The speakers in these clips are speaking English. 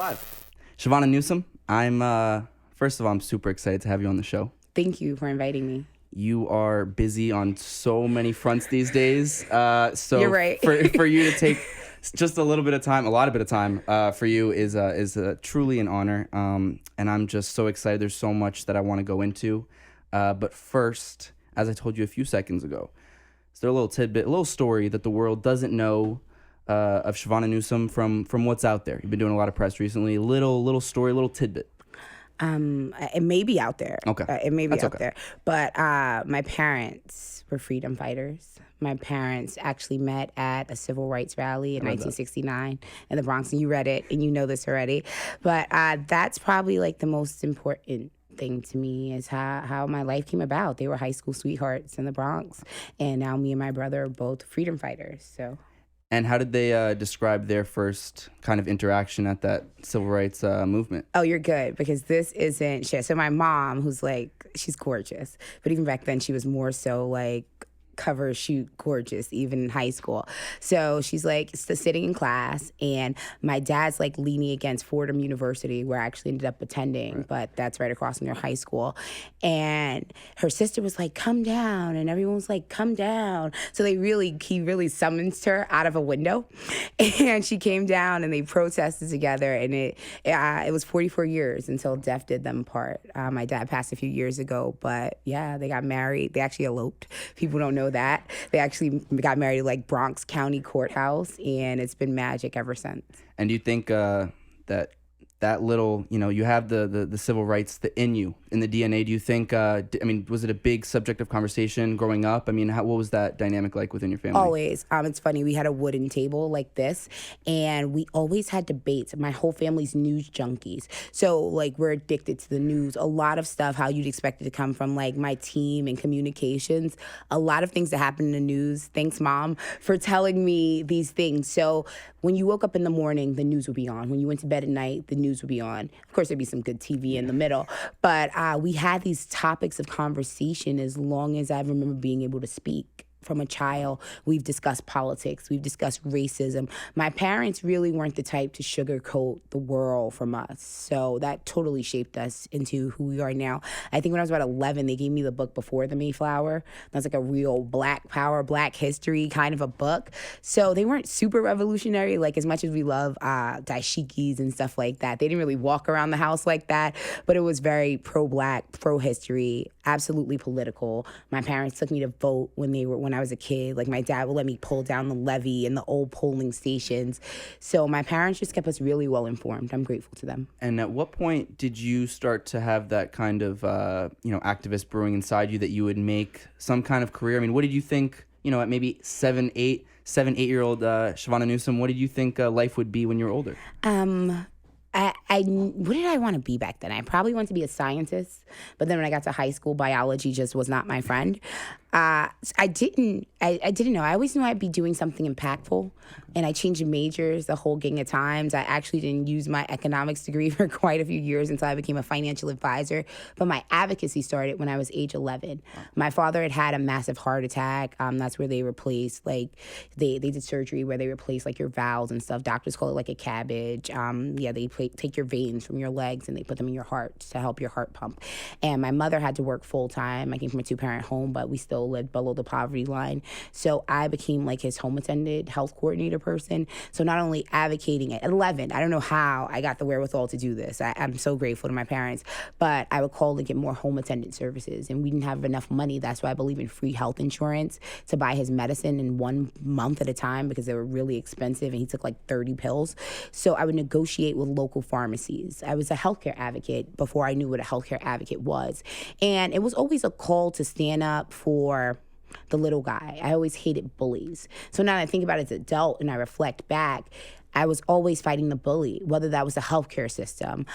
live. Chivona Newsome, first of all, I'm super excited to have you on the show. Thank you for inviting me. You are busy on so many fronts these days. So You're right. for you to take just a lot of bit of time for you is truly an honor. And I'm just so excited. There's so much that I want to go into. But first, as I told you a few seconds ago, is there a little tidbit, a little story that the world doesn't know of Chivona Newsome from what's out there? You've been doing a lot of press recently. Little story, little tidbit. It may be out there. Okay. It may be That's out okay. there. But my parents were freedom fighters. My parents actually met at a civil rights rally in 1969 in the Bronx. And you read it, and you know this already. But that's probably like the most important thing to me is how my life came about. They were high school sweethearts in the Bronx. And now me and my brother are both freedom fighters. So. And how did they describe their first kind of interaction at that civil rights movement? Oh, you're good, because this isn't shit. So my mom, who's like, she's gorgeous, but even back then she was more so like cover shoot gorgeous, even in high school. So she's like sitting in class, and my dad's like leaning against Fordham University, where I actually ended up attending, but that's right across from their high school. And her sister was like, come down, and everyone was like, come down. So he really summons her out of a window, and she came down, and they protested together, and it was 44 years until death did them part. My dad passed a few years ago, but yeah, they got married. They actually eloped. People don't know that. They actually got married at like Bronx County Courthouse, and it's been magic ever since. And do you think that little, you have the civil rights in you, in the DNA? Do you think, was it a big subject of conversation growing up? I mean, what was that dynamic like within your family? Always. It's funny. We had a wooden table like this, and we always had debates. My whole family's news junkies. So, like, we're addicted to the news. A lot of stuff, how you'd expect it to come from, like, my team and communications. A lot of things that happen in the news. Thanks, Mom, for telling me these things. So, when you woke up in the morning, the news would be on. When you went to bed at night, the news would be on. Of course, there'd be some good TV in the middle. But we had these topics of conversation as long as I remember being able to speak. From a child, we've discussed politics, we've discussed racism. My parents really weren't the type to sugarcoat the world from us. So that totally shaped us into who we are now. I think when I was about 11, they gave me the book Before the Mayflower. That's like a real Black power, Black history kind of a book. So they weren't super revolutionary, like as much as we love dashikis and stuff like that. They didn't really walk around the house like that, but it was very pro-Black, pro-history, absolutely political. My parents took me to vote when I was a kid. Like, my dad would let me pull down the levee in the old polling stations. So my parents just kept us really well informed. I'm grateful to them. And at what point did you start to have that kind of, activist brewing inside you that you would make some kind of career? I mean, what did you think, at maybe 8-year-old Chivona Newsome, what did you think life would be when you were older? What did I want to be back then? I probably wanted to be a scientist, but then when I got to high school, biology just was not my friend. I didn't know. I always knew I'd be doing something impactful, and I changed majors a whole gang of times. I actually didn't use my economics degree for quite a few years until I became a financial advisor. But my advocacy started when I was age 11. My father had a massive heart attack. That's where they replaced, like, they did surgery where they replaced, like, your valves and stuff. Doctors call it, like, a cabbage. They take your veins from your legs and they put them in your heart to help your heart pump. And my mother had to work full time. I came from a 2-parent home, but we still lived below the poverty line. So I became like his home attendant, health coordinator person. So not only advocating at 11, I don't know how I got the wherewithal to do this. I'm so grateful to my parents, but I would call to get more home attendant services, and we didn't have enough money. That's why I believe in free health insurance to buy his medicine in 1 month at a time, because they were really expensive and he took like 30 pills. So I would negotiate with local pharmacies. I was a healthcare advocate before I knew what a healthcare advocate was. And it was always a call to stand up for the little guy. I always hated bullies. So now that I think about it as an adult and I reflect back, I was always fighting the bully, whether that was the healthcare system,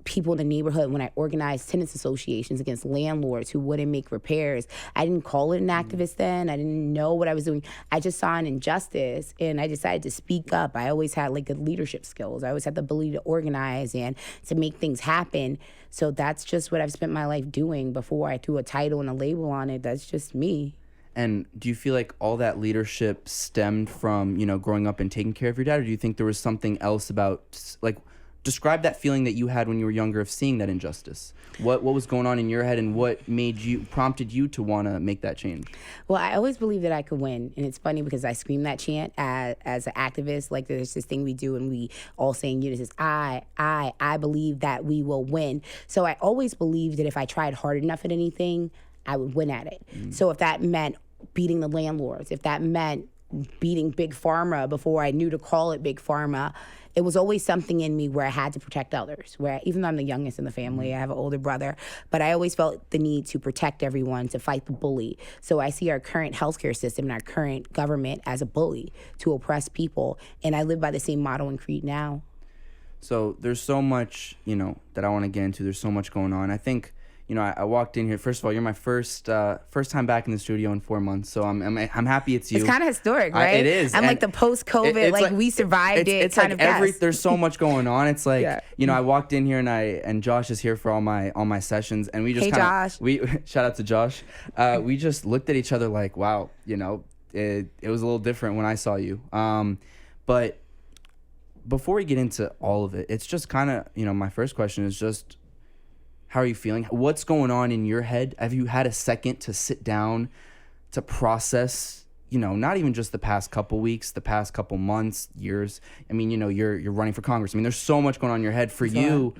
people in the neighborhood. When I organized tenants associations against landlords who wouldn't make repairs, I didn't call it an activist then. I didn't know what I was doing. I just saw an injustice, and I decided to speak up. I always had like good leadership skills. I always had the ability to organize and to make things happen. So that's just what I've spent my life doing. Before I threw a title and a label on it, that's just me. And do you feel like all that leadership stemmed from, growing up and taking care of your dad? Or do you think there was something else about, like, describe that feeling that you had when you were younger of seeing that injustice. What was going on in your head, and what prompted you to want to make that change? Well, I always believed that I could win. And it's funny because I scream that chant as an activist. Like, there's this thing we do and we all say in unison, I believe that we will win. So I always believed that if I tried hard enough at anything, I would win at it. So if that meant beating the landlords, if that meant beating Big Pharma before I knew to call it Big Pharma, it was always something in me where I had to protect others. Where even though I'm the youngest in the family, I have an older brother, but I always felt the need to protect everyone, to fight the bully. So I see our current healthcare system and our current government as a bully to oppress people, and I live by the same motto and creed now. So there's so much, that I want to get into. There's so much going on. I think, I walked in here. First of all, you're my first time back in the studio in 4 months, so I'm happy it's you. It's kind of historic, right? It is. I'm like the post-COVID, we survived it it's kind like of guest. There's so much going on. It's like, I walked in here and Josh is here for all my sessions, and we just Josh. Shout out to Josh. We just looked at each other like, wow, it was a little different when I saw you. But before we get into all of it, it's just kind of, my first question is just, how are you feeling? What's going on in your head? Have you had a second to sit down to process, not even just the past couple weeks, the past couple months, years? I mean, you're running for Congress. I mean, there's so much going on in your head. For you,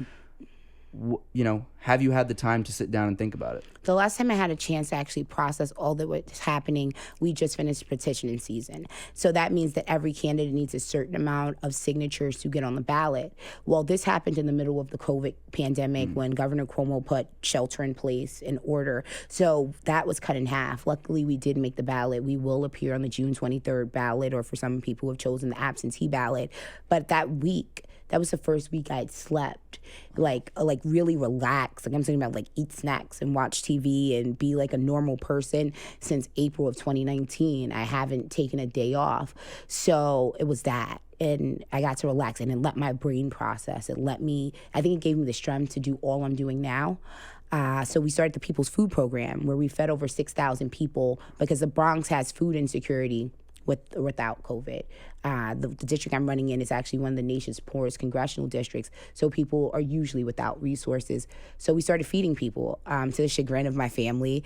have you had the time to sit down and think about it? The last time I had a chance to actually process all that was happening, we just finished petitioning season. So that means that every candidate needs a certain amount of signatures to get on the ballot. Well, this happened in the middle of the COVID pandemic when Governor Cuomo put shelter in place in order. So that was cut in half. Luckily, we did make the ballot. We will appear on the June 23rd ballot, or for some people who have chosen the absentee ballot. But that week, that was the first week I'd slept, like really relaxed. Like, I'm talking about eat snacks and watch TV and be like a normal person since April of 2019. I haven't taken a day off. So it was that. And I got to relax and it let my brain process. I think it gave me the strength to do all I'm doing now. So we started the People's Food Program, where we fed over 6,000 people, because the Bronx has food insecurity without COVID. The district I'm running in is actually one of the nation's poorest congressional districts, so people are usually without resources. So we started feeding people, to the chagrin of my family.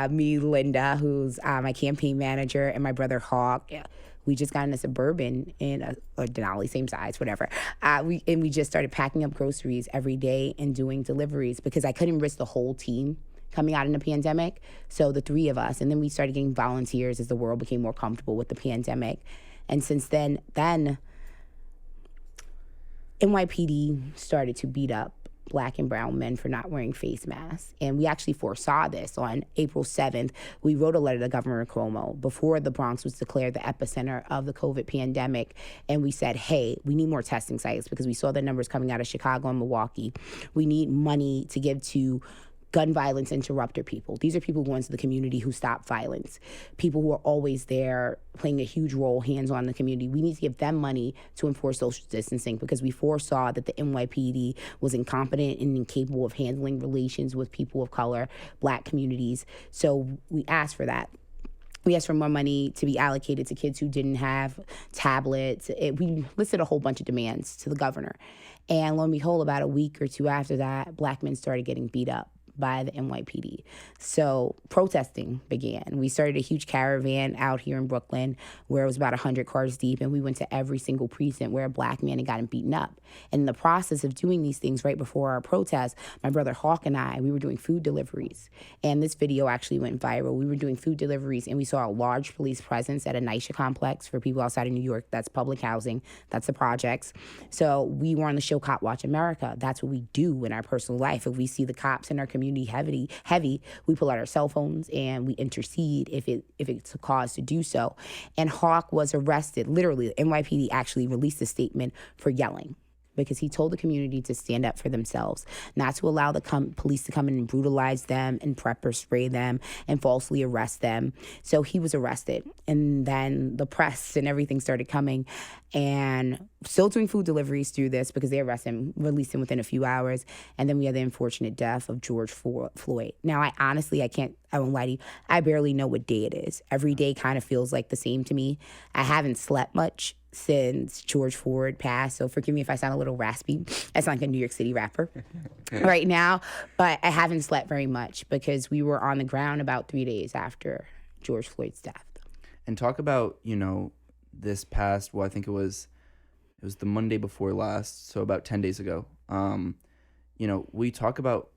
Me, Linda, who's my campaign manager, and my brother Hawk. We just got in a Suburban or Denali, same size, whatever. We just started packing up groceries every day and doing deliveries, because I couldn't risk the whole team coming out in the pandemic. So the three of us, and then we started getting volunteers as the world became more comfortable with the pandemic. And since then NYPD started to beat up Black and brown men for not wearing face masks. And we actually foresaw this. On April 7th, we wrote a letter to Governor Cuomo before the Bronx was declared the epicenter of the COVID pandemic. And we said, hey, we need more testing sites, because we saw the numbers coming out of Chicago and Milwaukee. We need money to give to gun violence interrupter people. These are people who go into the community who stop violence, people who are always there playing a huge role, hands-on in the community. We need to give them money to enforce social distancing, because we foresaw that the NYPD was incompetent and incapable of handling relations with people of color, Black communities. So we asked for that. We asked for more money to be allocated to kids who didn't have tablets. We listed a whole bunch of demands to the governor. And lo and behold, about a week or two after that, Black men started getting beat up by the NYPD. So protesting began. We started a huge caravan out here in Brooklyn, where it was about 100 cars deep, and we went to every single precinct where a Black man had gotten beaten up. And in the process of doing these things right before our protest, my brother Hawk and I, we were doing food deliveries. And this video actually went viral. We were doing food deliveries, and we saw a large police presence at a NYCHA complex. For people outside of New York, that's public housing. That's the projects. So we were on the show Cop Watch America. That's what we do in our personal life. If we see the cops in our community heavy, we pull out our cell phones and we intercede if it's a cause to do so. And Hawk was arrested. Literally, the NYPD actually released a statement for yelling, because he told the community to stand up for themselves, not to allow the police to come in and brutalize them and pepper spray them and falsely arrest them. So he was arrested. And then the press and everything started coming, and still doing food deliveries through this, because they arrested him, released him within a few hours. And then we had the unfortunate death of George Floyd. Now, I won't lie to you, I barely know what day it is. Every day kind of feels like the same to me. I haven't slept much since George Floyd passed. So forgive me if I sound a little raspy. I sound like a New York City rapper right now. But I haven't slept very much because we were on the ground about 3 days after George Floyd's death. And talk about, this past, I think it was the Monday before last, so about 10 days ago. We talk about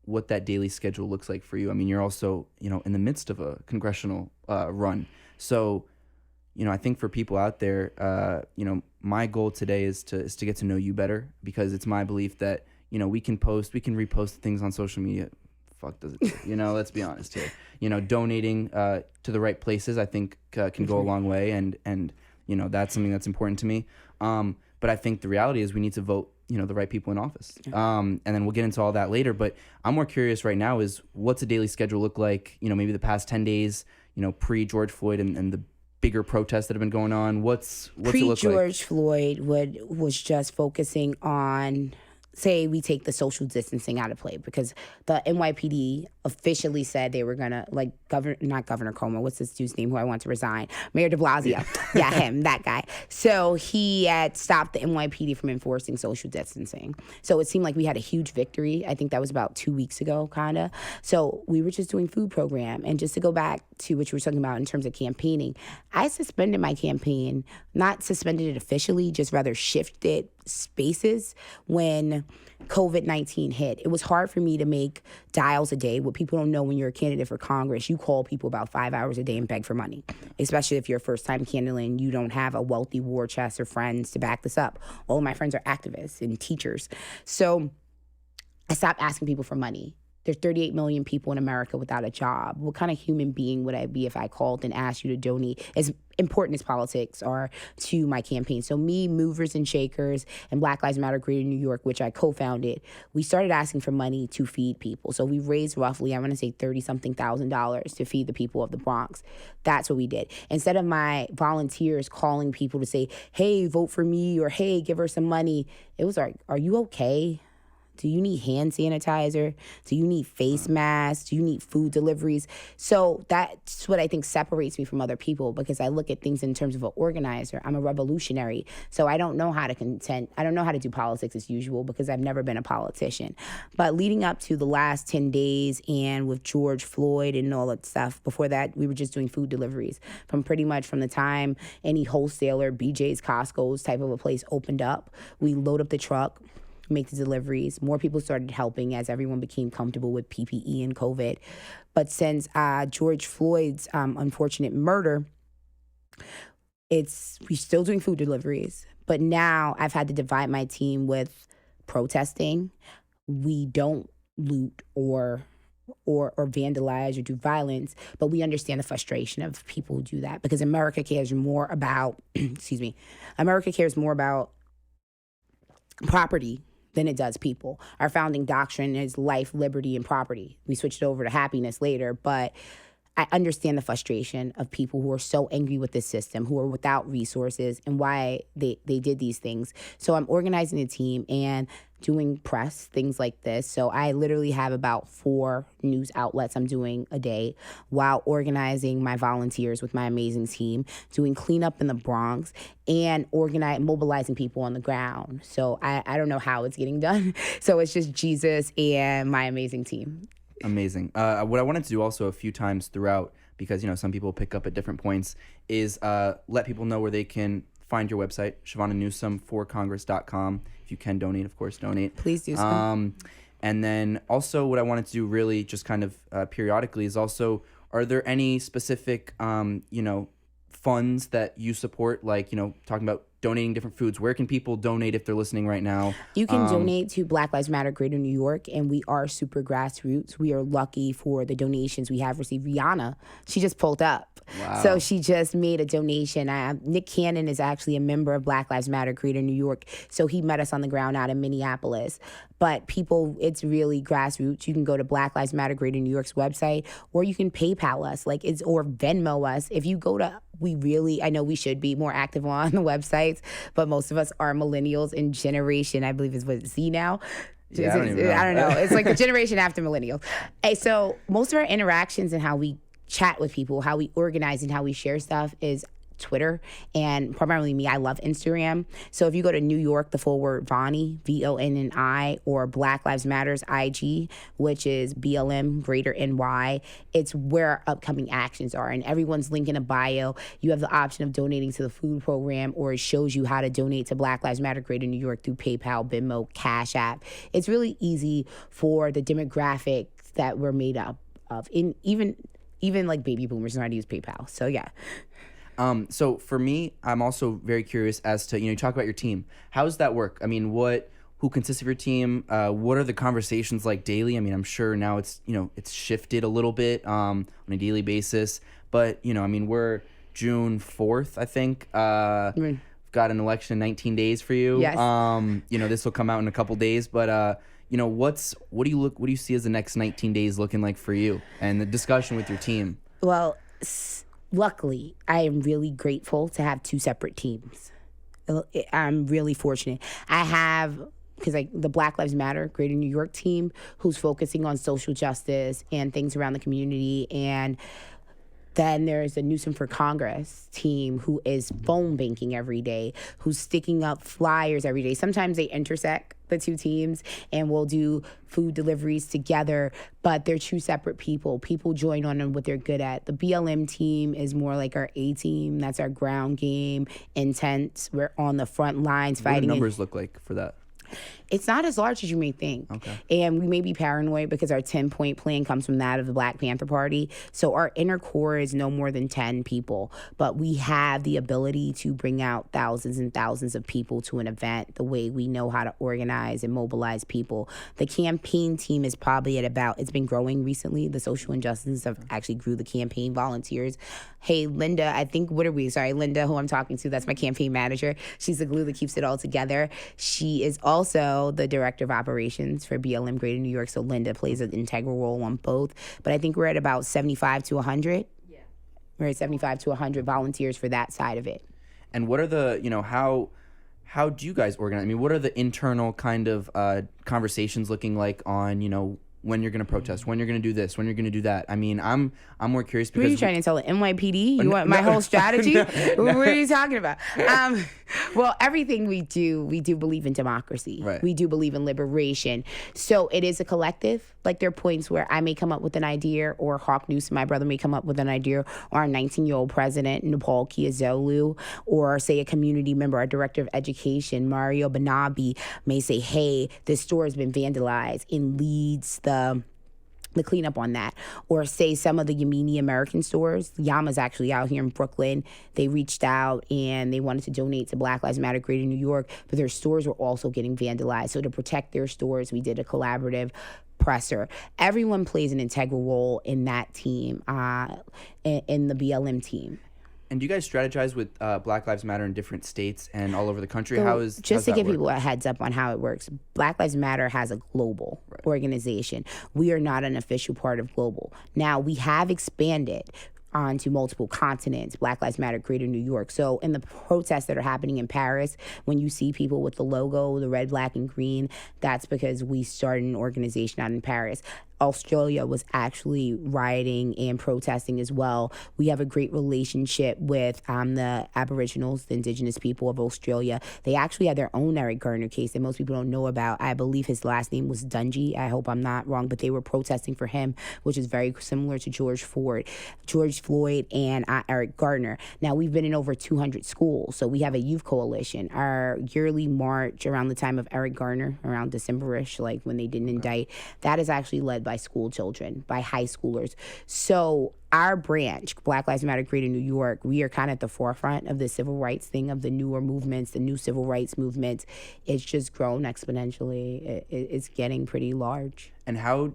what that daily schedule looks like for you. I mean, you're also, in the midst of a congressional run. So, I think for people out there, my goal today is to get to know you better, because it's my belief that, we can repost things on social media. Fuck does it, let's be honest here. Donating to the right places, I think can go a long way. And that's something that's important to me. But I think the reality is we need to vote, the right people in office. And then we'll get into all that later. But I'm more curious right now is what's a daily schedule look like, maybe the past 10 days, pre-George Floyd and the bigger protests that have been going on. What's it look like? Pre-George Floyd was just focusing on, say we take the social distancing out of play, because the NYPD officially said they were gonna, like, not Governor Cuomo, what's this dude's name who I want to resign? Mayor de Blasio. Yeah, him, that guy. So he had stopped the NYPD from enforcing social distancing. So it seemed like we had a huge victory. I think that was about 2 weeks ago, kinda. So we were just doing food program. And just to go back to what you were talking about in terms of campaigning, I suspended my campaign, not suspended it officially, just rather shifted spaces when COVID-19 hit. It was hard for me to make dials a day. What people don't know, when you're a candidate for Congress, you call people about 5 hours a day and beg for money, especially if you're a first-time candidate and you don't have a wealthy war chest or friends to back this up. All of my friends are activists and teachers. So I stopped asking people for money. There's 38 million people in America without a job. What kind of human being would I be if I called and asked you to donate, as important as politics are, to my campaign? So me, Movers and Shakers, and Black Lives Matter Greater New York, which I co-founded, we started asking for money to feed people. So we raised roughly, I want to say $30-something thousand to feed the people of the Bronx. That's what we did. Instead of my volunteers calling people to say, hey, vote for me, or hey, give her some money, it was like, are you okay? Do you need hand sanitizer? Do you need face masks? Do you need food deliveries? So that's what I think separates me from other people, because I look at things in terms of an organizer. I'm a revolutionary. So I don't know how to I don't know how to do politics as usual, because I've never been a politician. But leading up to the last 10 days and with George Floyd and all that stuff, before that, we were just doing food deliveries from the time any wholesaler, BJ's, Costco's type of a place opened up. We load up the truck, make the deliveries. More people started helping as everyone became comfortable with PPE and COVID. But since George Floyd's unfortunate murder, we're still doing food deliveries. But now I've had to divide my team with protesting. We don't loot or vandalize or do violence, but we understand the frustration of people who do that, because America cares more about, America cares more about property than it does people. Our founding doctrine is life, liberty, and property. We switched over to happiness later, but I understand the frustration of people who are so angry with this system, who are without resources, and why they did these things. So I'm organizing a team and doing press, things like this. So I literally have about 4 news outlets I'm doing a day, while organizing my volunteers with my amazing team, doing cleanup in the Bronx, and mobilizing people on the ground. So I don't know how it's getting done. So it's just Jesus and my amazing team. Amazing. What I wanted to do also a few times throughout, because some people pick up at different points, is let people know where they can find your website, Chivona Newsome, forcongress.com. If you can donate, of course, donate. Please do so. And then also what I wanted to do really just kind of periodically is also, are there any specific, funds that you support, like, talking about donating different foods? Where can people donate if they're listening right now? You can donate to Black Lives Matter Greater New York, and we are super grassroots. We are lucky for the donations we have received. Rihanna, she just pulled up. Wow. So she just made a donation. Nick Cannon is actually a member of Black Lives Matter Greater New York, so he met us on the ground out in Minneapolis. But people, it's really grassroots. You can go to Black Lives Matter Greater New York's website, or you can PayPal us, or Venmo us. If you go to, I know we should be more active on the websites, but most of us are millennials in generation, I believe is what Z now. Yeah, I don't know. It's like the generation after millennials. Hey, so most of our interactions and how we chat with people, how we organize and how we share stuff is Twitter, and primarily me, I love Instagram. So if you go to New York, the full word Vonni, VONNI, or Black Lives Matters IG, which is BLM greater NY, it's where our upcoming actions are. And everyone's link in a bio. You have the option of donating to the food program, or it shows you how to donate to Black Lives Matter Greater New York through PayPal, Venmo, Cash App. It's really easy for the demographics that we're made up of. Even like baby boomers know how to use PayPal. So yeah. So for me, I'm also very curious as to, you talk about your team. How does that work? I mean, who consists of your team? What are the conversations like daily? I mean, I'm sure now it's shifted a little bit on a daily basis, but I mean, we're June 4th, I think. We've got an election in 19 days for you. Yes. This will come out in a couple days, but what do you see as the next 19 days looking like for you and the discussion with your team? Well, luckily, I am really grateful to have two separate teams. I'm really fortunate. I have, because the Black Lives Matter Greater New York team, who's focusing on social justice and things around the community, and then there's a Newsome for Congress team who is phone banking every day, who's sticking up flyers every day. Sometimes they intersect, the two teams, and we'll do food deliveries together, but they're two separate people. People join on what they're good at. The BLM team is more like our A team. That's our ground game, intense. We're on the front lines fighting. What do numbers look like for that? It's not as large as you may think. Okay. And we may be paranoid because our 10-point plan comes from that of the Black Panther Party. So our inner core is no more than 10 people. But we have the ability to bring out thousands and thousands of people to an event the way we know how to organize and mobilize people. The campaign team is probably it's been growing recently. The social injustices have actually grew the campaign volunteers. Hey, Linda, Linda, who I'm talking to, that's my campaign manager. She's the glue that keeps it all together. She is also the director of operations for BLM Greater New York, so Linda plays an integral role on both. But I think we're at about 75 to 100. Yeah. We're at 75 to 100 volunteers for that side of it. And what are the, how do you guys organize? I mean, what are the internal kind of conversations looking like on, when you're going to protest, when you're going to do this, when you're going to do that? I mean, I'm more curious because... What are you trying to tell the NYPD? You want my whole strategy? What are you talking about? Well, everything we do believe in democracy. Right. We do believe in liberation. So it is a collective. Like, there are points where I may come up with an idea, or Hawk Newsome, my brother, may come up with an idea, or our 19-year-old president, Nepal Kiazolu, or say a community member, our director of education, Mario Banabi, may say, hey, this store has been vandalized, and leads the cleanup on that. Or say some of the Yemeni American stores, Yama's actually out here in Brooklyn, they reached out and they wanted to donate to Black Lives Matter Greater New York, but their stores were also getting vandalized. So to protect their stores, we did a collaborative presser. Everyone plays an integral role in that team, in the BLM team. And do you guys strategize with Black Lives Matter in different states and all over the country? So just to give people a heads up on how it works, Black Lives Matter has a global organization. We are not an official part of global. Now, we have expanded onto multiple continents, Black Lives Matter Greater New York. So in the protests that are happening in Paris, when you see people with the logo, the red, black, and green, that's because we started an organization out in Paris. Australia was actually rioting and protesting as well. We have a great relationship with the Aboriginals, the indigenous people of Australia. They actually had their own Eric Garner case that most people don't know about. I believe his last name was Dungy. I hope I'm not wrong, but they were protesting for him, which is very similar to George Floyd, and Eric Garner. Now, we've been in over 200 schools, so we have a youth coalition. Our yearly march around the time of Eric Garner, around December-ish, like when they didn't indict, that is actually led by school children, by high schoolers. So our branch, Black Lives Matter Greater New York, we are kind of at the forefront of the civil rights thing, of the newer movements, the new civil rights movement. It's just grown exponentially. It's getting pretty large. And how,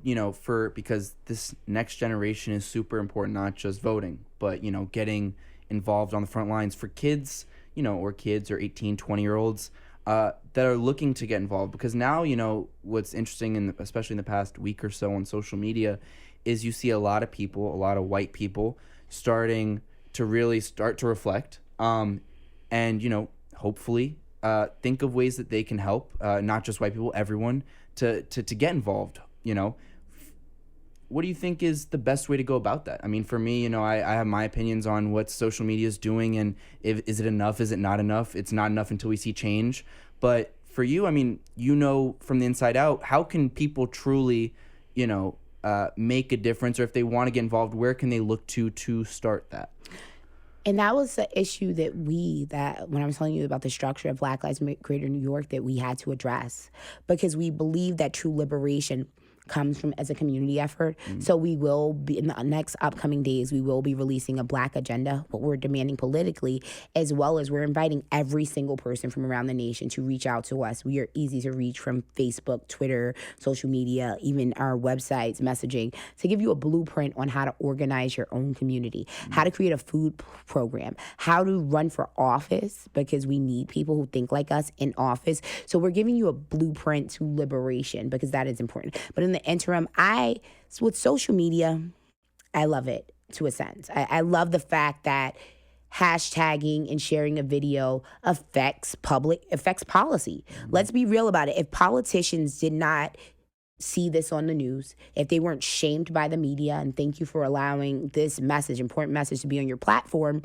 because this next generation is super important, not just voting, but, getting involved on the front lines for kids, or 18, 20-year-olds, that are looking to get involved. Because now, what's interesting, especially in the past week or so on social media, is you see a lot of people, a lot of white people, starting to really reflect, and, hopefully think of ways that they can help, not just white people, everyone, to get involved, what do you think is the best way to go about that? I mean, for me, I have my opinions on what social media is doing, and is it enough? Is it not enough? It's not enough until we see change. But for you, I mean, from the inside out, how can people truly, make a difference? Or if they want to get involved, where can they look to start that? And that was the issue that when I was telling you about the structure of Black Lives Matter Greater New York, that we had to address, because we believe that true liberation comes from as a community effort. So we will be, in the next upcoming days, we will be releasing a Black agenda, what we're demanding politically, as well as we're inviting every single person from around the nation to reach out to us. We are easy to reach from Facebook, Twitter, social media, even our websites, messaging, to give you a blueprint on how to organize your own community, how to create a food program, how to run for office, because we need people who think like us in office. So we're giving you a blueprint to liberation, because that is important. But in the interim, with social media, I love it to a sense. I love the fact that hashtagging and sharing a video affects policy. Let's be real about it. If politicians did not see this on the news, if they weren't shamed by the media, and thank you for allowing this important message to be on your platform,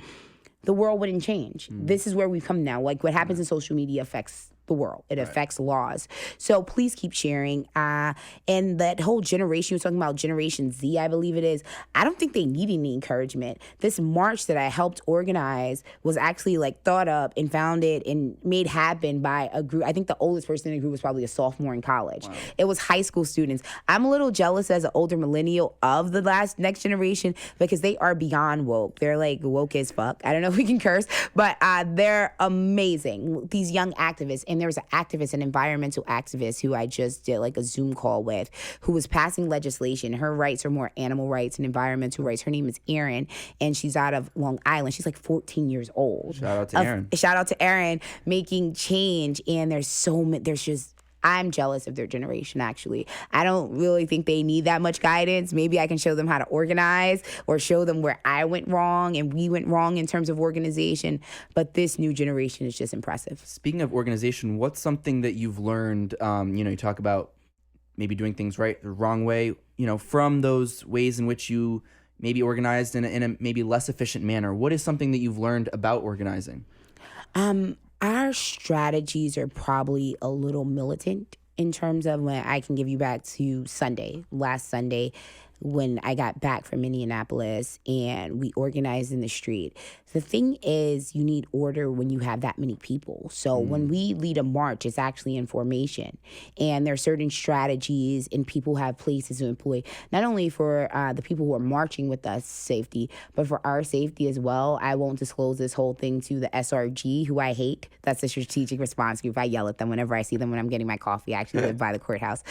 the world wouldn't change. This is where we've come now. Like, what happens in social media affects the world. It affects laws. So please keep sharing. And that whole generation, you're talking about Generation Z, I believe it is, I don't think they need any encouragement. This march that I helped organize was actually thought up and founded and made happen by a group. I think the oldest person in the group was probably a sophomore in college. Wow. It was high school students. I'm a little jealous as an older millennial of the next generation, because they are beyond woke. They're woke as fuck. I don't know if we can curse, but they're amazing. These young activists. And there was an environmental activist who I just did a Zoom call with, who was passing legislation. Her rights are more animal rights and environmental rights. Her name is Erin, and she's out of Long Island. She's 14 years old. Shout out to Erin. Shout out to Erin, making change. And I'm jealous of their generation, actually. I don't really think they need that much guidance. Maybe I can show them how to organize, or show them where I went wrong and we went wrong in terms of organization. But this new generation is just impressive. Speaking of organization, what's something that you've learned, you talk about maybe doing things right the wrong way, from those ways in which you maybe organized in a maybe less efficient manner? What is something that you've learned about organizing? Our strategies are probably a little militant in terms of, when I can give you back to last Sunday, when I got back from Minneapolis and we organized in the street. The thing is, you need order when you have that many people. So when we lead a march, it's actually in formation. And there are certain strategies, and people have places to employ, not only for the people who are marching with us safety, but for our safety as well. I won't disclose this whole thing to the SRG, who I hate. That's the Strategic Response Group. I yell at them whenever I see them when I'm getting my coffee. I actually live by the courthouse.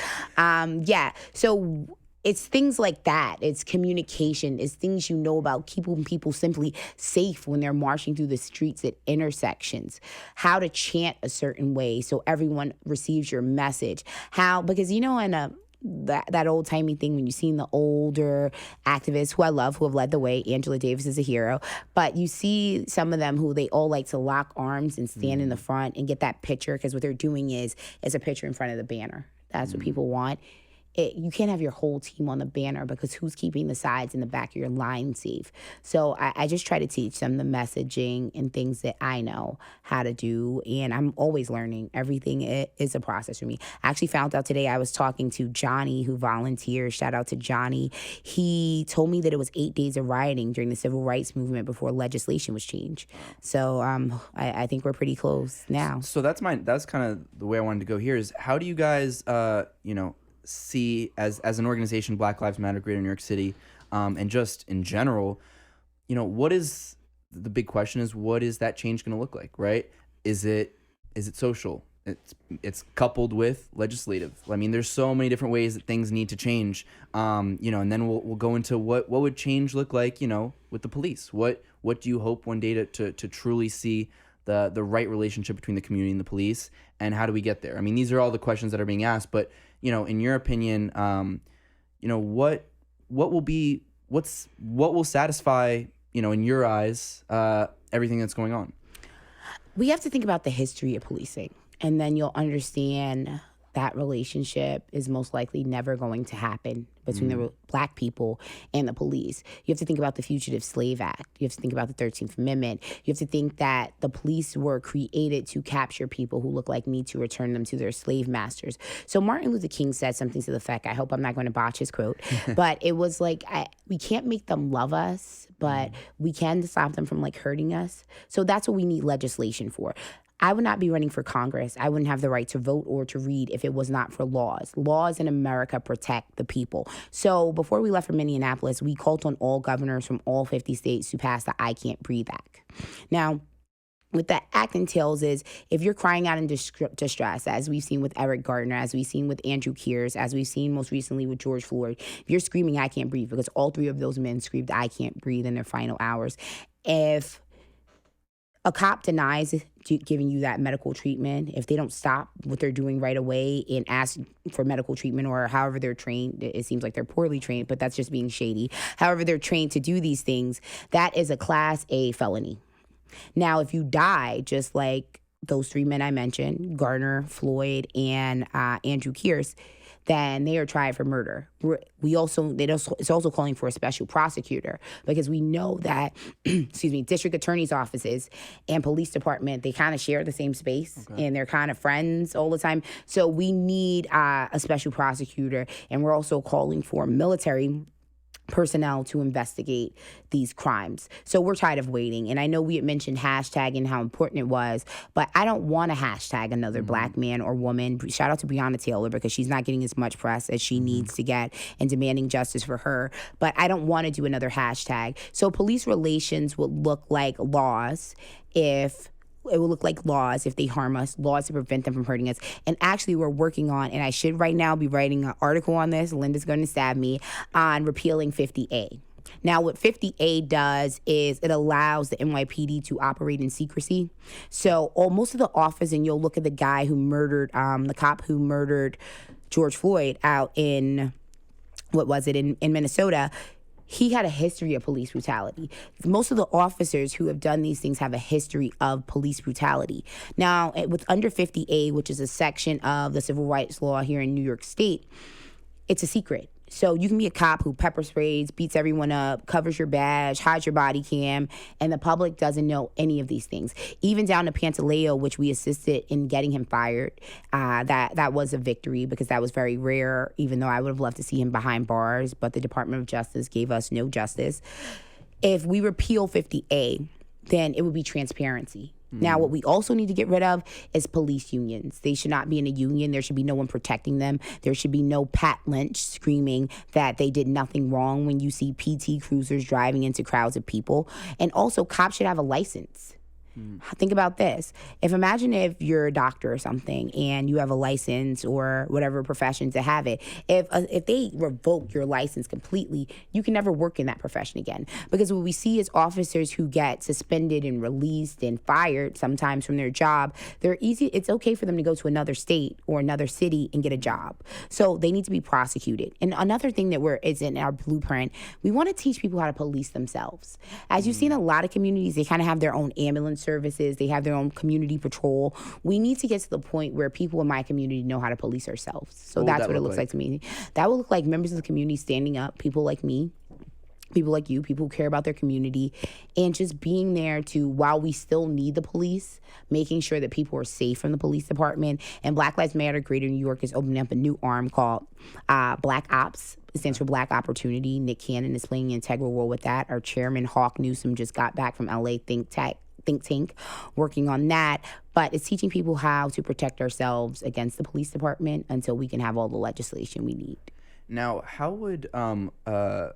So it's things like that. It's communication. It's things about keeping people simply safe when they're marching through the streets at intersections. How to chant a certain way so everyone receives your message. Because in that old-timey thing, when you've seen the older activists, who I love, who have led the way, Angela Davis is a hero, but you see some of them who they all like to lock arms and stand in the front and get that picture, because what they're doing is a picture in front of the banner. That's what people want. You can't have your whole team on the banner, because who's keeping the sides and the back of your line safe? So I just try to teach them the messaging and things that I know how to do. And I'm always learning. Everything is a process for me. I actually found out today, I was talking to Johnny, who volunteers. Shout out to Johnny. He told me that it was 8 days of rioting during the civil rights movement before legislation was changed. So I think we're pretty close now. So that's kind of the way I wanted to go here, is how do you guys, see as an organization, Black Lives Matter Greater New York City, and just in general, what is the big question is, what is that change going to look like, right? Is it social? It's coupled with legislative. I mean, there's so many different ways that things need to change, and then we'll go into what would change look like, with the police. What do you hope one day to truly see the right relationship between the community and the police, and how do we get there? I mean, these are all the questions that are being asked, but in your opinion, what will satisfy, in your eyes, everything that's going on? We have to think about the history of policing, and then you'll understand that relationship is most likely never going to happen between the black people and the police. You have to think about the Fugitive Slave Act. You have to think about the 13th Amendment. You have to think that the police were created to capture people who look like me to return them to their slave masters. So Martin Luther King said something to the effect, I hope I'm not going to botch his quote, but it was like, we can't make them love us, but we can stop them from like hurting us. So that's what we need legislation for. I would not be running for Congress. I wouldn't have the right to vote or to read if it was not for laws. Laws in America protect the people. So before we left from Minneapolis, we called on all governors from all 50 states to pass the I Can't Breathe Act. Now, what that act entails is if you're crying out in distress, as we've seen with Eric Gardner, as we've seen with Andrew Kears, as we've seen most recently with George Floyd, if you're screaming, I can't breathe, because all three of those men screamed, I can't breathe in their final hours. If a cop denies giving you that medical treatment, if they don't stop what they're doing right away and ask for medical treatment, or however they're trained, it seems like they're poorly trained, but that's just being shady. However they're trained to do these things, that is a Class A felony. Now, if you die, just like those three men I mentioned, Garner, Floyd, and Andrew Kears, then they are tried for murder. It's also calling for a special prosecutor, because we know that, district attorney's offices and police department, they kind of share the same space, and they're kind of friends all the time. So we need a special prosecutor, and we're also calling for military personnel to investigate these crimes. So we're tired of waiting. And I know we had mentioned hashtag and how important it was, but I don't want to hashtag another black man or woman. Shout out to Breonna Taylor, because she's not getting as much press as she needs to get, and demanding justice for her. But I don't want to do another hashtag. So police relations would look like laws if they harm us, laws to prevent them from hurting us. And actually, we're working on, and I should right now be writing an article on this, Linda's going to stab me, on repealing 50A. Now, what 50A does is it allows the NYPD to operate in secrecy. So most of the officers, and you'll look at the guy who murdered, the cop who murdered George Floyd out in, in Minnesota, he had a history of police brutality. Most of the officers who have done these things have a history of police brutality. Now, with under 50A, which is a section of the civil rights law here in New York State, it's a secret. So you can be a cop who pepper sprays, beats everyone up, covers your badge, hides your body cam, and the public doesn't know any of these things. Even down to Pantaleo, which we assisted in getting him fired. That was a victory, because that was very rare, even though I would have loved to see him behind bars, but the Department of Justice gave us no justice. If we repeal 50A, then it would be transparency. Now, what we also need to get rid of is police unions. They should not be in a union. There should be no one protecting them. There should be no Pat Lynch screaming that they did nothing wrong when you see PT cruisers driving into crowds of people. And also, cops should have a license. Think about this. Imagine if you're a doctor or something and you have a license or whatever profession to have it. If they revoke your license completely, you can never work in that profession again. Because what we see is officers who get suspended and released and fired sometimes from their job. It's okay for them to go to another state or another city and get a job. So they need to be prosecuted. And another thing that is in our blueprint, we want to teach people how to police themselves. As you've seen, a lot of communities, they kind of have their own ambulance services. They have their own community patrol. We need to get to the point where people in my community know how to police ourselves. So that's what it looks like to me. That will look like members of the community standing up, people like me, people like you, people who care about their community, and just being there to, while we still need the police, making sure that people are safe from the police department. And Black Lives Matter Greater New York is opening up a new arm called Black Ops. It stands for Black Opportunity. Nick Cannon is playing an integral role with that. Our chairman, Hawk Newsome, just got back from LA think tank working on that. But it's teaching people how to protect ourselves against the police department until we can have all the legislation we need. Now, how would a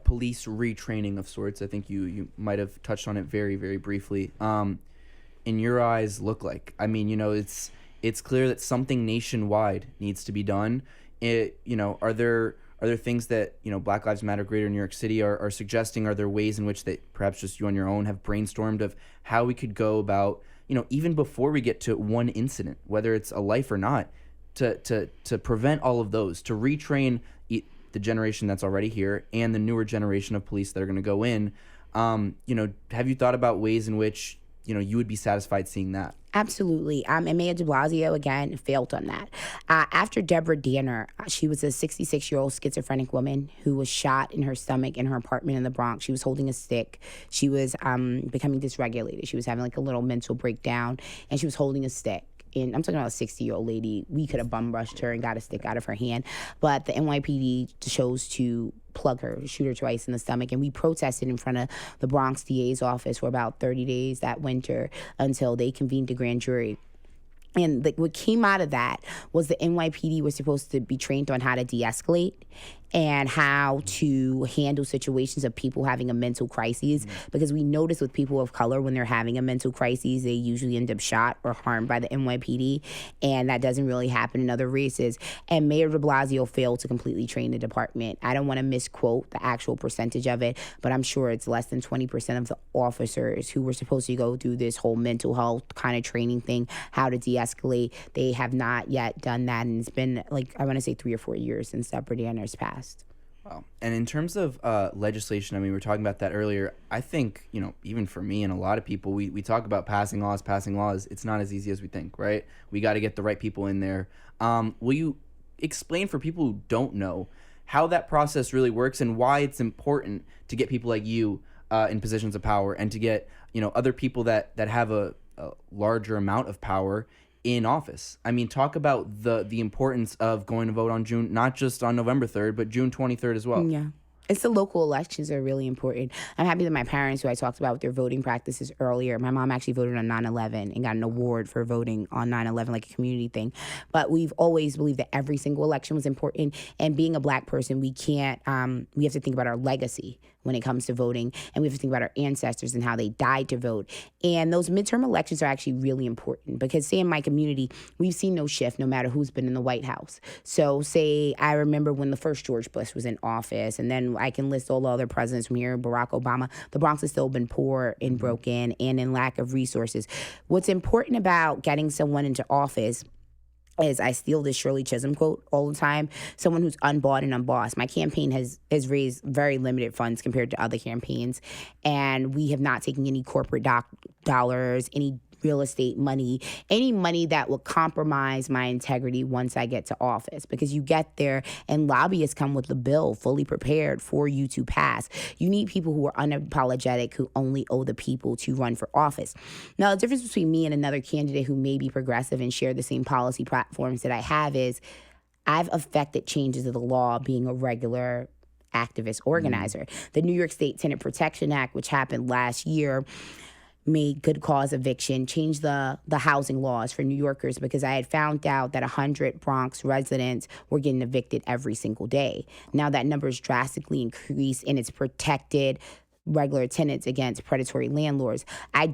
police retraining of sorts, I think you might have touched on it very, very briefly, in your eyes look like? I mean, it's clear that something nationwide needs to be done. Are there things that, Black Lives Matter Greater New York City are suggesting? Are there ways in which that perhaps just you on your own have brainstormed of how we could go about, even before we get to one incident, whether it's a life or not, to prevent all of those, to retrain the generation that's already here and the newer generation of police that are going to go in? Have you thought about ways in which, you would be satisfied seeing that. Absolutely. And Mayor de Blasio, again, failed on that. After Deborah Danner, she was a 66-year-old schizophrenic woman who was shot in her stomach in her apartment in the Bronx. She was holding a stick. She was becoming dysregulated. She was having like a little mental breakdown, and she was holding a stick. And I'm talking about a 60-year-old lady. We could have bum rushed her and got a stick out of her hand. But the NYPD chose to plug her, shoot her twice in the stomach. And we protested in front of the Bronx DA's office for about 30 days that winter until they convened a grand jury. And what came out of that was the NYPD was supposed to be trained on how to de-escalate and how to handle situations of people having a mental crisis. Because we notice with people of color, when they're having a mental crisis, they usually end up shot or harmed by the NYPD. And that doesn't really happen in other races. And Mayor de Blasio failed to completely train the department. I don't want to misquote the actual percentage of it, but I'm sure it's less than 20% of the officers who were supposed to go through this whole mental health kind of training thing, how to de-escalate. They have not yet done that. And it's been like, I want to say 3 or 4 years since Deborah Danner's passed. Wow. And in terms of legislation, I mean, we were talking about that earlier. I think, even for me and a lot of people, we talk about passing laws. It's not as easy as we think, right? We got to get the right people in there. Will you explain for people who don't know how that process really works and why it's important to get people like you in positions of power and to get, other people that have a larger amount of power in office? I mean, talk about the importance of going to vote on June, not just on November 3rd, but June 23rd as well. Yeah. It's the local elections that are really important. I'm happy that my parents, who I talked about with their voting practices earlier, my mom actually voted on 9/11 and got an award for voting on 9/11, like a community thing. But we've always believed that every single election was important. And being a Black person, we can't, we have to think about our legacy when it comes to voting. And we have to think about our ancestors and how they died to vote. And those midterm elections are actually really important because, say, in my community, we've seen no shift no matter who's been in the White House. So, say, I remember when the first George Bush was in office, and then I can list all the other presidents from here, Barack Obama. The Bronx has still been poor and broken and in lack of resources. What's important about getting someone into office is, I steal this Shirley Chisholm quote all the time, someone who's unbought and unbossed. My campaign has raised very limited funds compared to other campaigns, and we have not taken any corporate dollars, any real estate money, any money that will compromise my integrity once I get to office. Because you get there and lobbyists come with the bill fully prepared for you to pass. You need people who are unapologetic, who only owe the people to run for office. Now, the difference between me and another candidate who may be progressive and share the same policy platforms that I have is I've affected changes of the law being a regular activist organizer. The New York State Tenant Protection Act, which happened last year, made good cause eviction, changed the housing laws for New Yorkers, because I had found out that 100 Bronx residents were getting evicted every single day. Now that number is drastically increased, and it's protected regular tenants against predatory landlords. I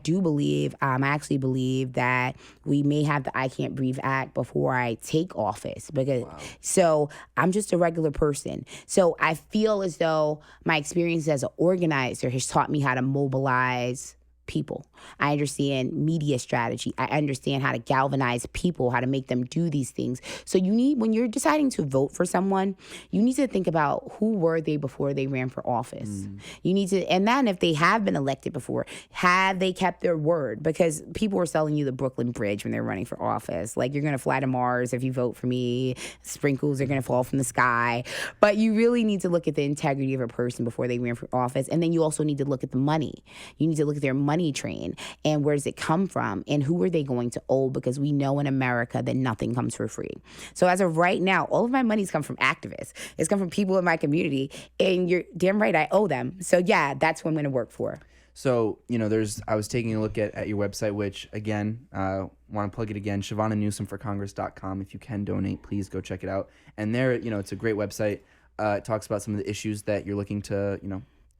actually believe that we may have the I Can't Breathe Act before I take office, because so I'm just a regular person. So I feel as though my experience as an organizer has taught me how to mobilize people. I understand media strategy. I understand how to galvanize people, how to make them do these things. So when you're deciding to vote for someone, you need to think about who were they before they ran for office. You need to, and then if they have been elected before, have they kept their word? Because people were selling you the Brooklyn Bridge when they were running for office. Like, you're going to fly to Mars if you vote for me. Sprinkles are going to fall from the sky. But you really need to look at the integrity of a person before they ran for office. And then you also need to look at the money. You need to look at their money train and where does it come from and who are they going to owe, because we know in America that nothing comes for free. So as of right now, all of my money's come from activists. It's come from people in my community, and you're damn right I owe them. So yeah, that's what I'm going to work for. So, I was taking a look at your website, which, again, want to plug it again, Chivona Newsome for Congress.com. If you can donate, please go check it out. And there, it's a great website. It talks about some of the issues that you're looking to,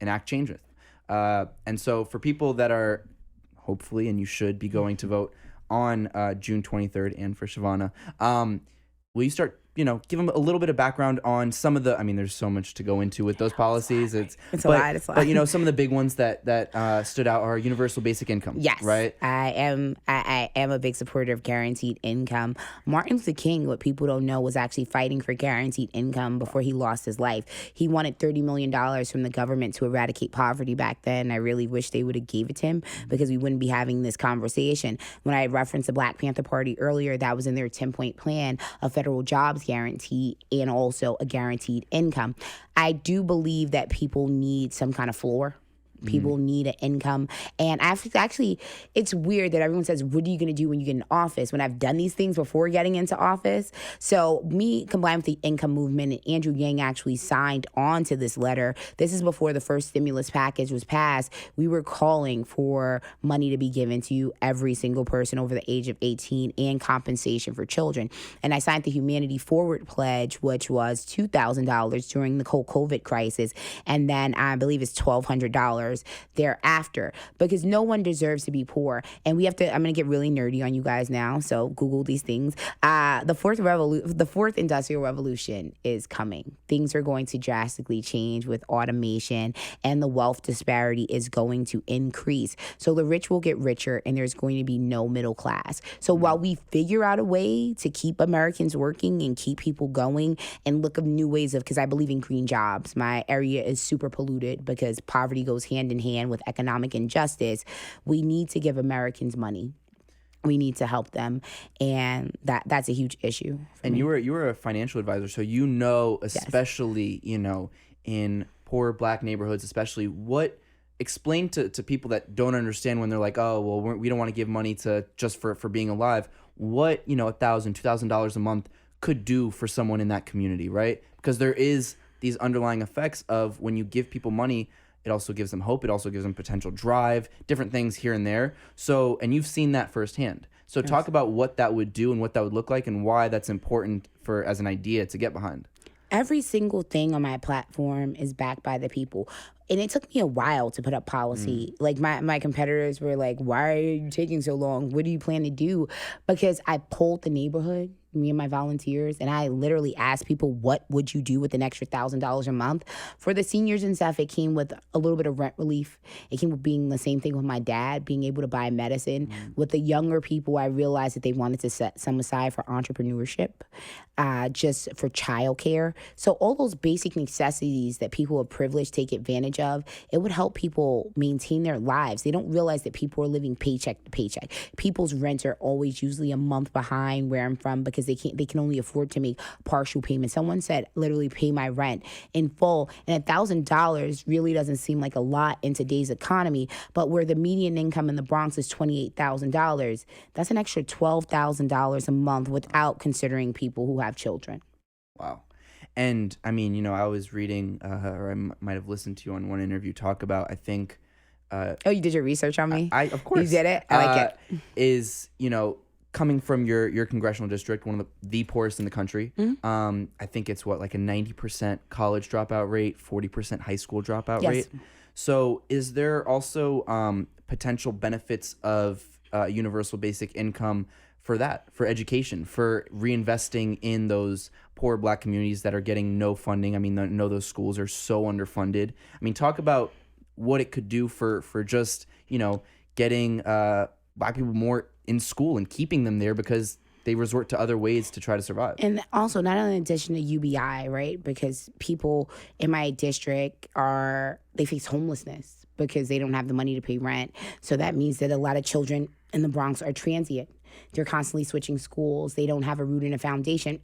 enact change with. And so for people that are hopefully, and you should be going to vote on June 23rd, and for Chivona, will you start give them a little bit of background on some of the. I mean, there's so much to go into with those policies. It's a lot. It's a lot. But some of the big ones that stood out are universal basic income. Yes, right. I am a big supporter of guaranteed income. Martin Luther King, what people don't know, was actually fighting for guaranteed income before he lost his life. He wanted $30 million from the government to eradicate poverty back then. I really wish they would have gave it to him because we wouldn't be having this conversation. When I referenced the Black Panther Party earlier, that was in their 10-point plan of federal jobs guarantee and also a guaranteed income. I do believe that people need some kind of floor. People need an income. And actually, it's weird that everyone says, what are you going to do when you get in office? When I've done these things before getting into office. So me combined with the income movement, and Andrew Yang actually signed on to this letter. This is before the first stimulus package was passed. We were calling for money to be given to every single person over the age of 18 and compensation for children. And I signed the Humanity Forward Pledge, which was $2,000 during the whole COVID crisis. And then I believe it's $1,200 thereafter, because no one deserves to be poor. And we have to, I'm going to get really nerdy on you guys now, so Google these things. The fourth industrial revolution is coming. Things are going to drastically change with automation, and the wealth disparity is going to increase. So the rich will get richer, and there's going to be no middle class. So while we figure out a way to keep Americans working and keep people going and look at new ways of, because I believe in green jobs. My area is super polluted because poverty goes hand in hand with economic injustice. We need to give Americans money. We need to help them, and that's a huge issue. And you were a financial advisor, so especially in poor Black neighborhoods, especially explain to people that don't understand when they're like, oh well, we don't want to give money to just for being alive. What $1,000, $2,000 a month could do for someone in that community, right? Because there is these underlying effects of when you give people money. It also gives them hope. It also gives them potential drive, different things here and there. So, and you've seen that firsthand. So talk about what that would do and what that would look like and why that's important as an idea to get behind. Every single thing on my platform is backed by the people. And it took me a while to put up policy. Like my competitors were like, why are you taking so long? What do you plan to do? Because I polled the neighborhood, me and my volunteers, and I literally asked people, what would you do with an extra $1,000 a month? For the seniors and stuff, it came with a little bit of rent relief. It came with being the same thing with my dad, being able to buy medicine. With the younger people, I realized that they wanted to set some aside for entrepreneurship, just for childcare. So all those basic necessities that people of privilege take advantage of, it would help people maintain their lives. They don't realize that people are living paycheck to paycheck. People's rents are always usually a month behind where I'm from because they can only afford to make partial payments. Someone said, literally pay my rent in full. And $1,000 really doesn't seem like a lot in today's economy, but where the median income in the Bronx is $28,000, that's an extra $12,000 a month without considering people who have children. Wow. And I mean, I was reading, or I might have listened to you on one interview talk about, I think. Oh, you did your research on me? Of course. You did it? I like it. Is, coming from your congressional district, one of the poorest in the country. I think it's like a 90% college dropout rate, 40% high school dropout rate. So is there also potential benefits of universal basic income for that, for education, for reinvesting in those poor Black communities that are getting no funding? I mean, I know those schools are so underfunded. I mean, talk about what it could do for just, getting Black people more in school and keeping them there because they resort to other ways to try to survive. And also, not in addition to UBI, right? Because people in my district they face homelessness because they don't have the money to pay rent. So that means that a lot of children in the Bronx are transient. They're constantly switching schools. They don't have a root and a foundation.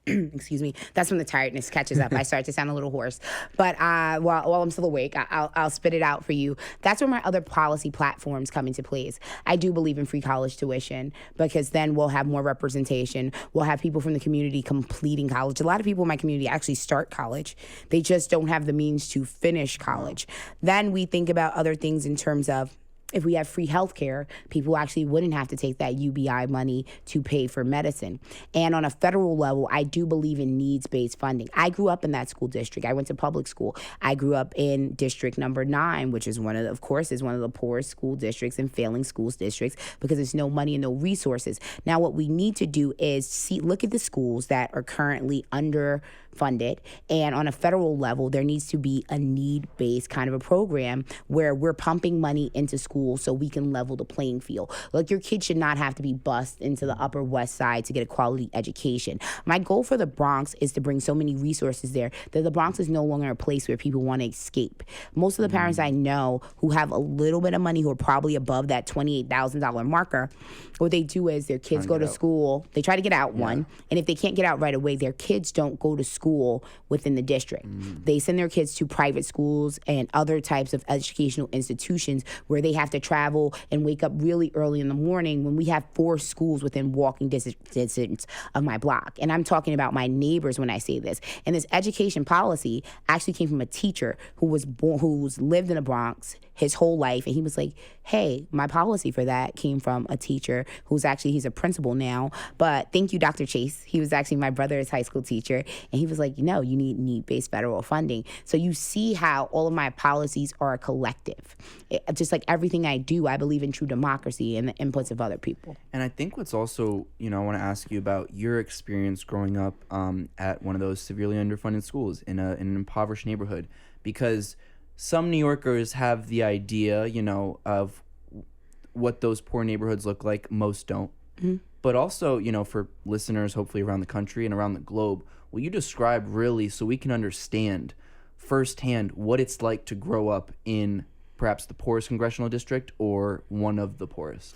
Excuse me. That's when the tiredness catches up. I start to sound a little hoarse. But while I'm still awake, I'll spit it out for you. That's where my other policy platforms come into place. I do believe in free college tuition because then we'll have more representation. We'll have people from the community completing college. A lot of people in my community actually start college. They just don't have the means to finish college. Then we think about other things in terms of if we had free health care, people actually wouldn't have to take that UBI money to pay for medicine. And on a federal level, I do believe in needs-based funding. I grew up in that school district. I went to public school. I grew up in District Number 9, which is one of the poorest school districts and failing schools districts because there's no money and no resources. Now, what we need to do is look at the schools that are currently underfunded, and on a federal level, there needs to be a need-based kind of a program where we're pumping money into schools so we can level the playing field. Like, your kid should not have to be bused into the Upper West Side to get a quality education. My goal for the Bronx is to bring so many resources there that the Bronx is no longer a place where people want to escape. Most of the parents I know who have a little bit of money, who are probably above that $28,000 marker, what they do is their kids go to school, they try to get out one, and if they can't get out right away, their kids don't go to school within the district. They send their kids to private schools and other types of educational institutions where they have to travel and wake up really early in the morning when we have 4 schools within walking distance of my block. And I'm talking about my neighbors when I say this. And this education policy actually came from a teacher who's lived in the Bronx his whole life. And he was like, hey, my policy for that came from a teacher he's a principal now. But thank you, Dr. Chase. He was actually my brother's high school teacher. And he was like, no, you need need-based federal funding. So you see how all of my policies are a collective. Just like everything I do, I believe in true democracy and the inputs of other people. And I think what's also, I want to ask you about your experience growing up at one of those severely underfunded schools in an impoverished neighborhood, because some New Yorkers have the idea, of what those poor neighborhoods look like. Most don't. Mm-hmm. But also, for listeners, hopefully around the country and around the globe, will you describe really so we can understand firsthand what it's like to grow up in perhaps the poorest congressional district or one of the poorest?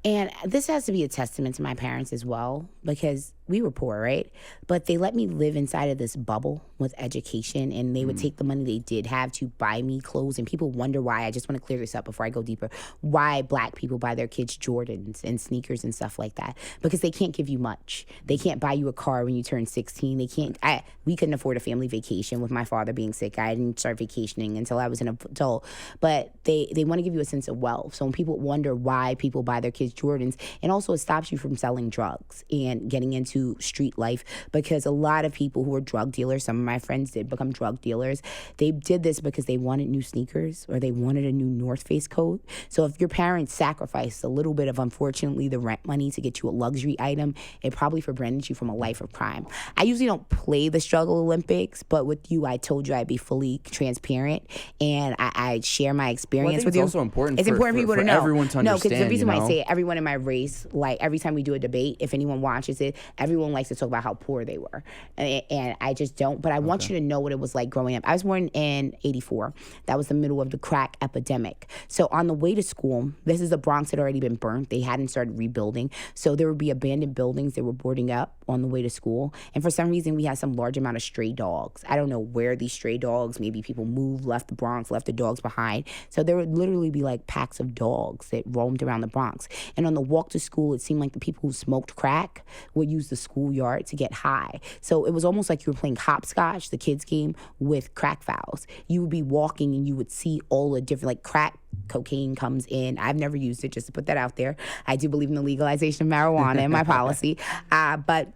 And this has to be a testament to my parents as well, because we were poor, right? But they let me live inside of this bubble with education, and they would take the money they did have to buy me clothes. And people wonder why. I just want to clear this up before I go deeper. Why Black people buy their kids Jordans and sneakers and stuff like that? Because they can't give you much. They can't buy you a car when you turn 16. They can't. We couldn't afford a family vacation with my father being sick. I didn't start vacationing until I was an adult. But they want to give you a sense of wealth. So when people wonder why people buy their kids Jordans, and also it stops you from selling drugs and getting into street life, because a lot of people who are drug dealers, some of my friends did become drug dealers. They did this because they wanted new sneakers or they wanted a new North Face coat. So if your parents sacrificed a little bit of, unfortunately, the rent money to get you a luxury item, it probably prevented you from a life of crime. I usually don't play the struggle Olympics, but with you, I told you I'd be fully transparent and I share my experience with you. It's also important. It's important for people to know. Everyone to understand. No, because the reason why I say it, everyone in my race, like every time we do a debate, if anyone watches it, everyone likes to talk about how poor they were. And I just don't. But I want you to know what it was like growing up. I was born in 84. That was the middle of the crack epidemic. So on the way to school, this is the Bronx had already been burnt. They hadn't started rebuilding. So there would be abandoned buildings that were boarding up on the way to school. And for some reason, we had some large amount of stray dogs. I don't know where these stray dogs, maybe people moved, left the Bronx, left the dogs behind. So there would literally be like packs of dogs that roamed around the Bronx. And on the walk to school, it seemed like the people who smoked crack would use the schoolyard to get high. So it was almost like you were playing hopscotch, the kids game, with crack fouls. You would be walking and you would see all the different, like crack cocaine comes in. I've never used it, just to put that out there. I do believe in the legalization of marijuana in my policy. But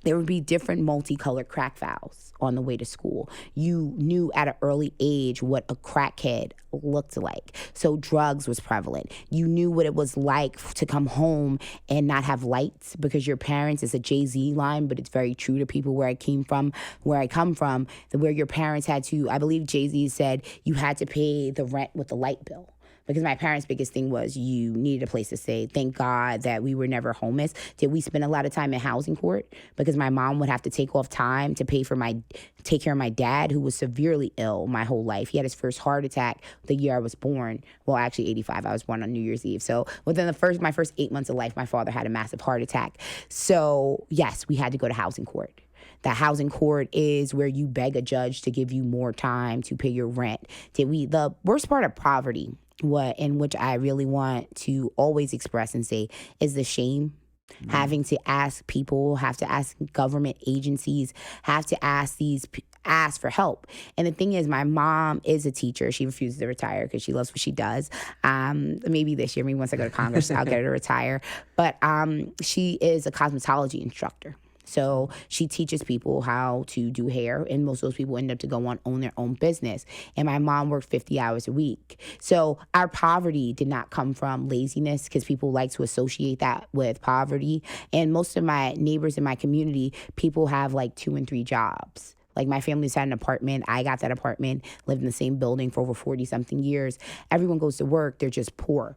there would be different multicolored crack fouls on the way to school. You knew at an early age what a crackhead looked like. So drugs was prevalent. You knew what it was like to come home and not have lights because your parents, it's a Jay-Z line, but it's very true to people where I come from, where your parents had to, I believe Jay-Z said, you had to pay the rent with the light bill. Because my parents' biggest thing was you needed a place to stay. Thank God that we were never homeless. Did we spend a lot of time in housing court? Because my mom would have to take off time to take care of my dad, who was severely ill my whole life. He had his first heart attack the year I was born. Well, actually 85. I was born on New Year's Eve. So within my first 8 months of life, my father had a massive heart attack. So yes, we had to go to housing court. The housing court is where you beg a judge to give you more time to pay your rent. The worst part of poverty, in which I really want to always express and say, is the shame. Having to ask people, have to ask government agencies, have to ask these ask for help. And the thing is, my mom is a teacher. She refuses to retire because she loves what she does. Maybe this year, maybe once I go to Congress, I'll get her to retire. But she is a cosmetology instructor. So she teaches people how to do hair, and most of those people end up to go on own their own business. And my mom worked 50 hours a week. So our poverty did not come from laziness, because people like to associate that with poverty. And most of my neighbors in my community, people have like 2 and 3 jobs. Like my family's had an apartment. I got that apartment, lived in the same building for over 40 something years. Everyone goes to work. They're just poor.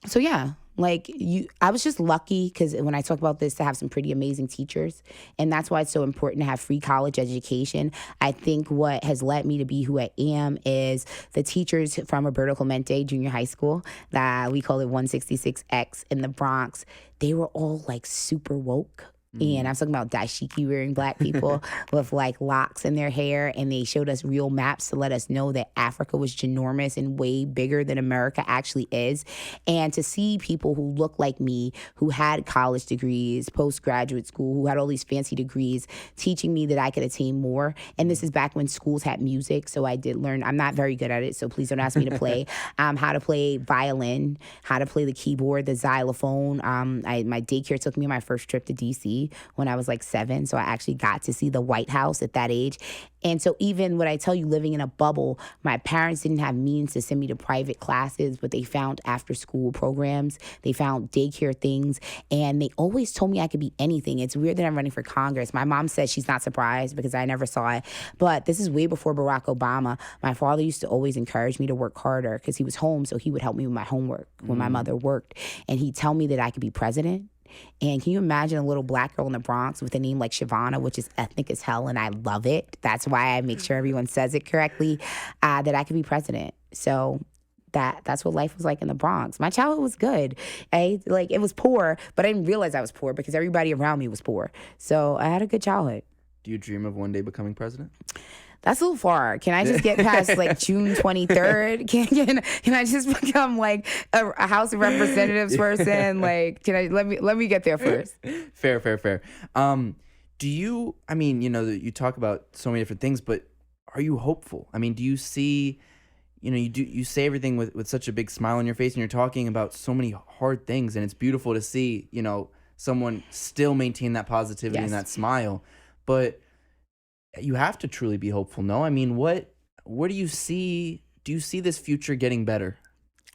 So yeah, I was just lucky, because when I talk about this, to have some pretty amazing teachers. And that's why it's so important to have free college education. I think what has led me to be who I am is the teachers from Roberto Clemente Junior High School, that we call it 166X in the Bronx. They were all like super woke. And I'm talking about dashiki wearing Black people with like locks in their hair. And they showed us real maps to let us know that Africa was ginormous and way bigger than America actually is. And to see people who look like me, who had college degrees, postgraduate school, who had all these fancy degrees, teaching me that I could attain more. And this is back when schools had music. So I did learn. I'm not very good at it, so please don't ask me to play. How to play violin, how to play the keyboard, the xylophone. My daycare took me on my first trip to D.C. when I was like 7. So I actually got to see the White House at that age. And so even when I tell you living in a bubble, my parents didn't have means to send me to private classes, but they found after school programs. They found daycare things. And they always told me I could be anything. It's weird that I'm running for Congress. My mom says she's not surprised because I never saw it. But this is way before Barack Obama. My father used to always encourage me to work harder because he was home. So he would help me with my homework when my mother worked. And he'd tell me that I could be president. And can you imagine a little Black girl in the Bronx with a name like Chivona, which is ethnic as hell, and I love it. That's why I make sure everyone says it correctly, that I could be president. So that's what life was like in the Bronx. My childhood was good. It was poor, but I didn't realize I was poor because everybody around me was poor. So I had a good childhood. Do you dream of one day becoming president? That's a little far. Can I just get past like June 23rd? Can I just become like a House of Representatives person? Like, let me get there first. Fair. Do you? I mean, you talk about so many different things, but are you hopeful? I mean, do you see? You say everything with such a big smile on your face, and you're talking about so many hard things, and it's beautiful to see. Someone still maintain that positivity and that smile, but you have to truly be hopeful, no? I mean, what do you see? Do you see this future getting better?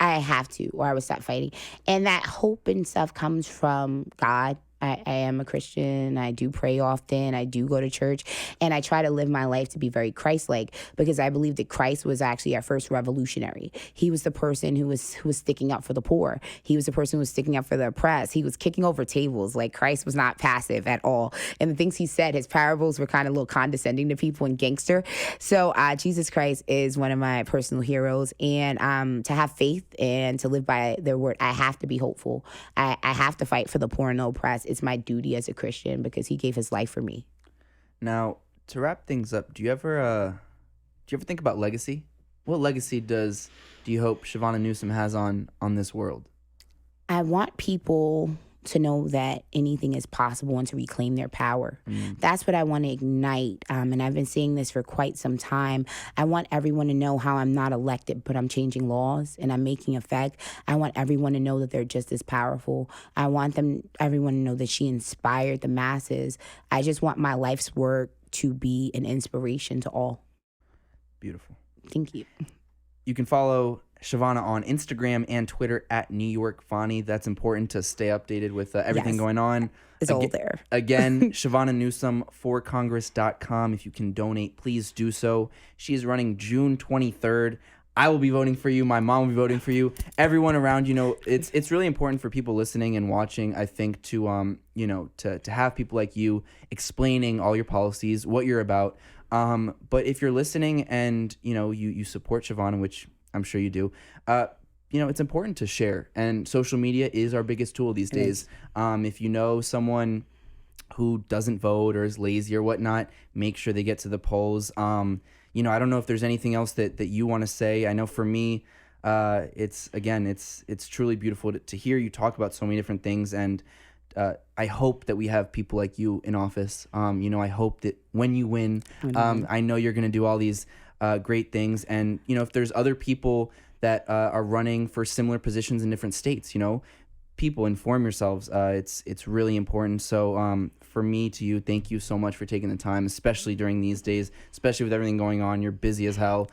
I have to, or I would stop fighting. And that hope and stuff comes from God. I am a Christian. I do pray often. I do go to church. And I try to live my life to be very Christ-like, because I believe that Christ was actually our first revolutionary. He was the person who was sticking up for the poor. He was the person who was sticking up for the oppressed. He was kicking over tables. Like, Christ was not passive at all. And the things he said, his parables were kind of a little condescending to people and gangster. So Jesus Christ is one of my personal heroes. And to have faith and to live by their word, I have to be hopeful. I have to fight for the poor and the oppressed. It's my duty as a Christian because he gave his life for me. Now, to wrap things up, do you ever think about legacy? What legacy do you hope Chivona Newsome has on this world? I want people to know that anything is possible and to reclaim their power. That's what I want to ignite. And I've been saying this for quite some time. I want everyone to know how I'm not elected, but I'm changing laws and I'm making effect. I want everyone to know that they're just as powerful. I want everyone to know that she inspired the masses. I just want my life's work to be an inspiration to all. Beautiful. Thank you. You can follow Chivona on Instagram and Twitter at New York Fani. That's important to stay updated with everything going on. It's all there. Again, Chivona Newsome for Congress.com. If you can donate, please do so. She is running June 23rd. I will be voting for you. My mom will be voting for you. Everyone around, it's really important for people listening and watching, I think, to have people like you explaining all your policies, what you're about. But if you're listening and, you support Chivona, which I'm sure you do, it's important to share. And social media is our biggest tool these days. If you know someone who doesn't vote or is lazy or whatnot, make sure they get to the polls. I don't know if there's anything else that you want to say. I know for me, it's truly beautiful to hear you talk about so many different things. And I hope that we have people like you in office. I hope that when you win, I know you're going to do all these great things. And, if there's other people that are running for similar positions in different states, people, inform yourselves. It's really important. So for me to you, thank you so much for taking the time, especially during these days, especially with everything going on. You're busy as hell.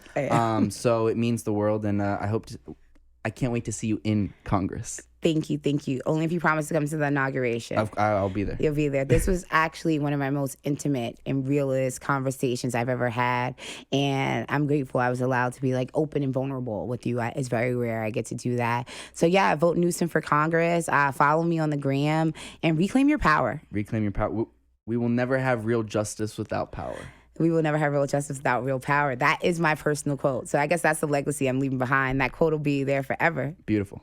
So it means the world. And I can't wait to see you in Congress. Thank you. Only if you promise to come to the inauguration. I'll be there. You'll be there. This was actually one of my most intimate and realist conversations I've ever had. And I'm grateful I was allowed to be open and vulnerable with you. It's very rare I get to do that. So yeah, vote Newsome for Congress. Follow me on the gram and reclaim your power. Reclaim your power. We will never have real justice without power. We will never have real justice without real power. That is my personal quote. So I guess that's the legacy I'm leaving behind. That quote will be there forever. Beautiful.